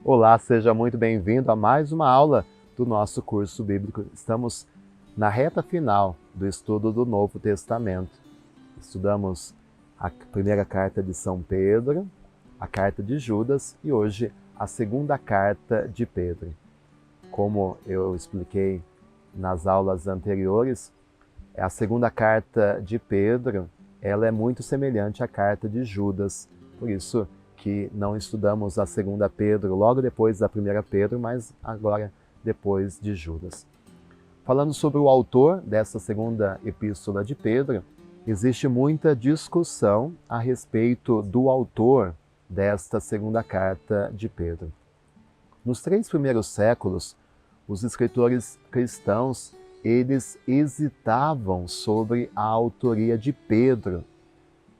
Olá, seja muito bem-vindo a mais uma aula do nosso curso bíblico. Estamos na reta final do estudo do Novo Testamento. Estudamos a primeira carta de São Pedro, a carta de Judas e hoje a segunda carta de Pedro. Como eu expliquei nas aulas anteriores, a segunda carta de Pedro, ela é muito semelhante à carta de Judas, por isso que não estudamos a segunda Pedro logo depois da primeira Pedro, mas agora depois de Judas. Falando sobre o autor dessa segunda epístola de Pedro, existe muita discussão a respeito do autor desta segunda carta de Pedro. Nos 3 primeiros séculos, os escritores cristãos eles hesitavam sobre a autoria de Pedro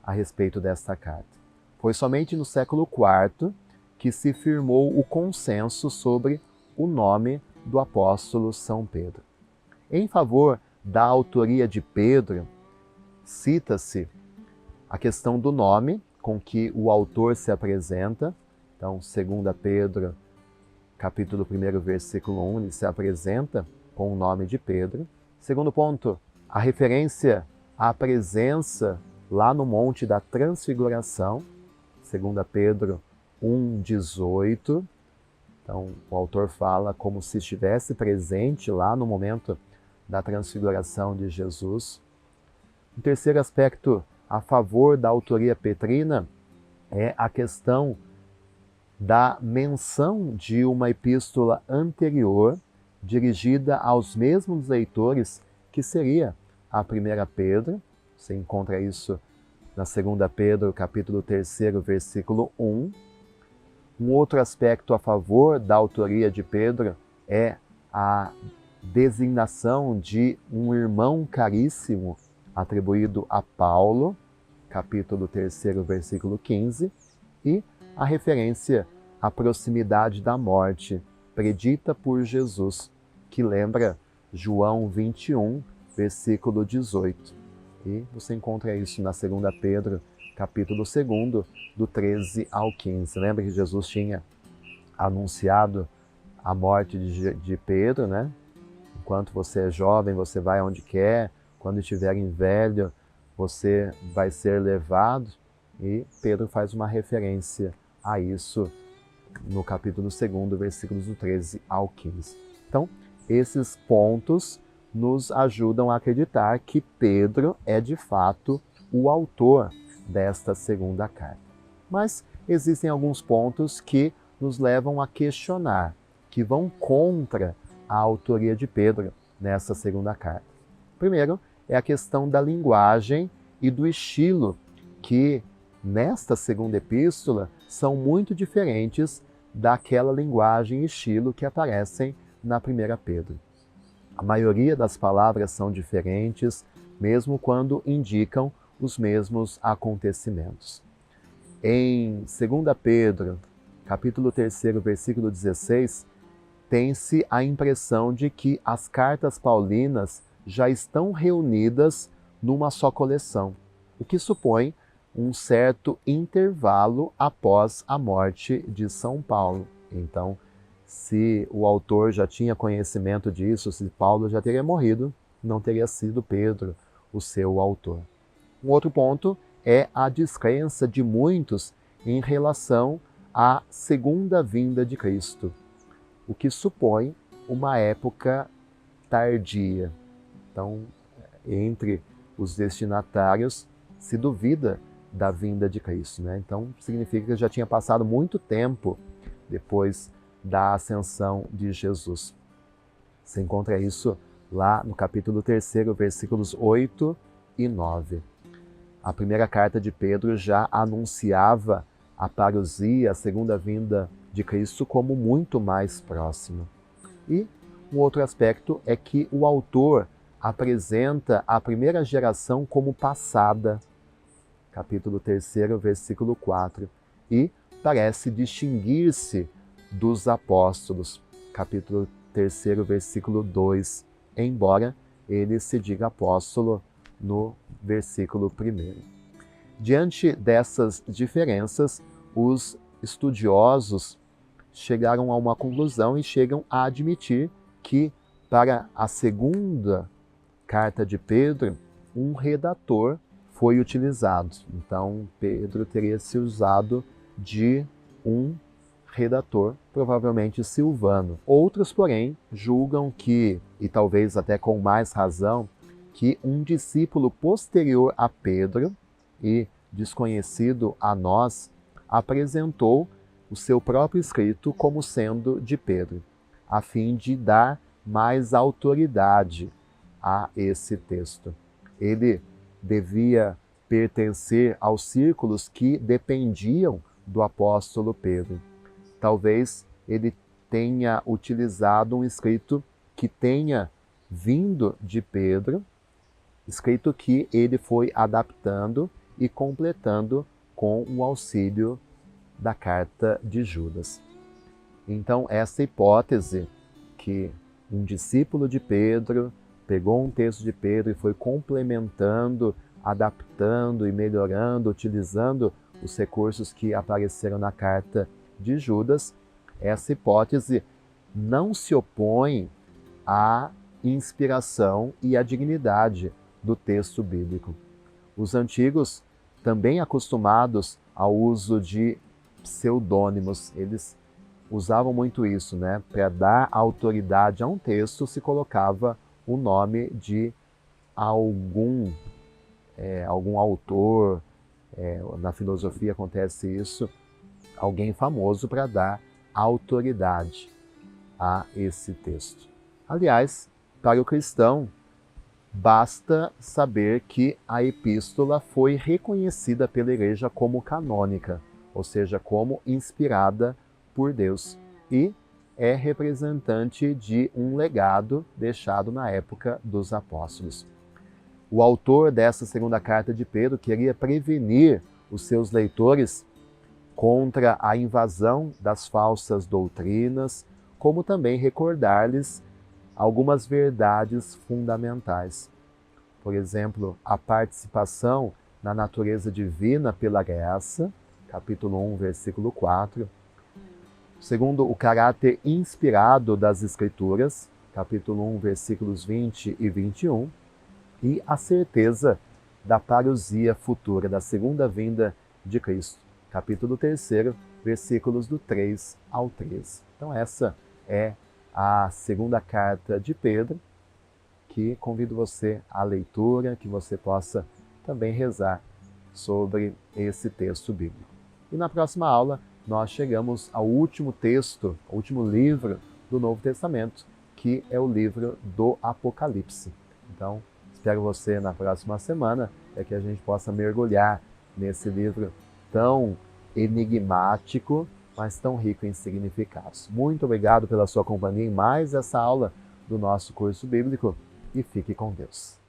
a respeito desta carta. Foi somente no século IV que se firmou o consenso sobre o nome do apóstolo São Pedro. Em favor da autoria de Pedro, cita-se a questão do nome com que o autor se apresenta. Então, 2 Pedro, capítulo 1, versículo 1, ele se apresenta com o nome de Pedro. Segundo ponto, a referência à presença lá no Monte da Transfiguração, 2 Pedro 1,18. Então, o autor fala como se estivesse presente lá no momento da transfiguração de Jesus. O terceiro aspecto a favor da autoria petrina é a questão da menção de uma epístola anterior dirigida aos mesmos leitores, que seria a 1 Pedro. Você encontra isso na 2 Pedro, capítulo 3, versículo 1. Um outro aspecto a favor da autoria de Pedro é a designação de um irmão caríssimo atribuído a Paulo, capítulo 3, versículo 15, e a referência à proximidade da morte predita por Jesus, que lembra João 21, versículo 18. E você encontra isso na 2 Pedro, capítulo 2, do 13 ao 15. Lembra que Jesus tinha anunciado a morte de Pedro, né? Enquanto você é jovem, você vai onde quer. Quando estiverem velho, você vai ser levado. E Pedro faz uma referência a isso no capítulo 2, versículos do 13 ao 15. Então, esses pontos nos ajudam a acreditar que Pedro é de fato o autor desta segunda carta. Mas existem alguns pontos que nos levam a questionar, que vão contra a autoria de Pedro nessa segunda carta. Primeiro, é a questão da linguagem e do estilo, que nesta segunda epístola são muito diferentes daquela linguagem e estilo que aparecem na 1 Pedro. A maioria das palavras são diferentes, mesmo quando indicam os mesmos acontecimentos. Em 2 Pedro, capítulo 3, versículo 16, tem-se a impressão de que as cartas paulinas já estão reunidas numa só coleção, o que supõe um certo intervalo após a morte de São Paulo. Então, se o autor já tinha conhecimento disso, se Paulo já teria morrido, não teria sido Pedro o seu autor. Um outro ponto é a descrença de muitos em relação à segunda vinda de Cristo, o que supõe uma época tardia. Então, entre os destinatários, se duvida da vinda de Cristo, né? Então, significa que já tinha passado muito tempo depois da ascensão de Jesus. Você encontra isso lá no capítulo 3, versículos 8 e 9. A primeira carta de Pedro já anunciava a parousia, a segunda vinda de Cristo, como muito mais próxima. E um outro aspecto é que o autor apresenta a primeira geração como passada, capítulo 3, versículo 4, e parece distinguir-se dos apóstolos, capítulo 3, versículo 2, embora ele se diga apóstolo no versículo 1. Diante dessas diferenças, os estudiosos chegaram a uma conclusão e chegam a admitir que para a segunda carta de Pedro, um redator foi utilizado. Então, Pedro teria se usado de um redator, provavelmente Silvano. Outros, porém, julgam que, e talvez até com mais razão, que um discípulo posterior a Pedro e desconhecido a nós, apresentou o seu próprio escrito como sendo de Pedro, a fim de dar mais autoridade a esse texto. Ele devia pertencer aos círculos que dependiam do apóstolo Pedro. Talvez ele tenha utilizado um escrito que tenha vindo de Pedro, escrito que ele foi adaptando e completando com o auxílio da carta de Judas. Então, essa hipótese que um discípulo de Pedro pegou um texto de Pedro e foi complementando, adaptando e melhorando, utilizando os recursos que apareceram na carta de Judas, essa hipótese não se opõe à inspiração e à dignidade do texto bíblico. Os antigos, também acostumados ao uso de pseudônimos, eles usavam muito isso, né? Para dar autoridade a um texto, se colocava o nome de algum autor, na filosofia acontece isso, alguém famoso para dar autoridade a esse texto. Aliás, para o cristão, basta saber que a epístola foi reconhecida pela Igreja como canônica, ou seja, como inspirada por Deus, e é representante de um legado deixado na época dos apóstolos. O autor dessa segunda carta de Pedro queria prevenir os seus leitores contra a invasão das falsas doutrinas, como também recordar-lhes algumas verdades fundamentais. Por exemplo, a participação na natureza divina pela graça, capítulo 1, versículo 4. Segundo, o caráter inspirado das Escrituras, capítulo 1, versículos 20 e 21. E a certeza da parousia futura, da segunda vinda de Cristo, capítulo 3, versículos do 3 ao 13. Então essa é a segunda carta de Pedro, que convido você à leitura, que você possa também rezar sobre esse texto bíblico. E na próxima aula nós chegamos ao último texto, ao último livro do Novo Testamento, que é o livro do Apocalipse. Então, espero você na próxima semana, para que a gente possa mergulhar nesse livro tão enigmático, mas tão rico em significados. Muito obrigado pela sua companhia em mais essa aula do nosso curso bíblico e fique com Deus.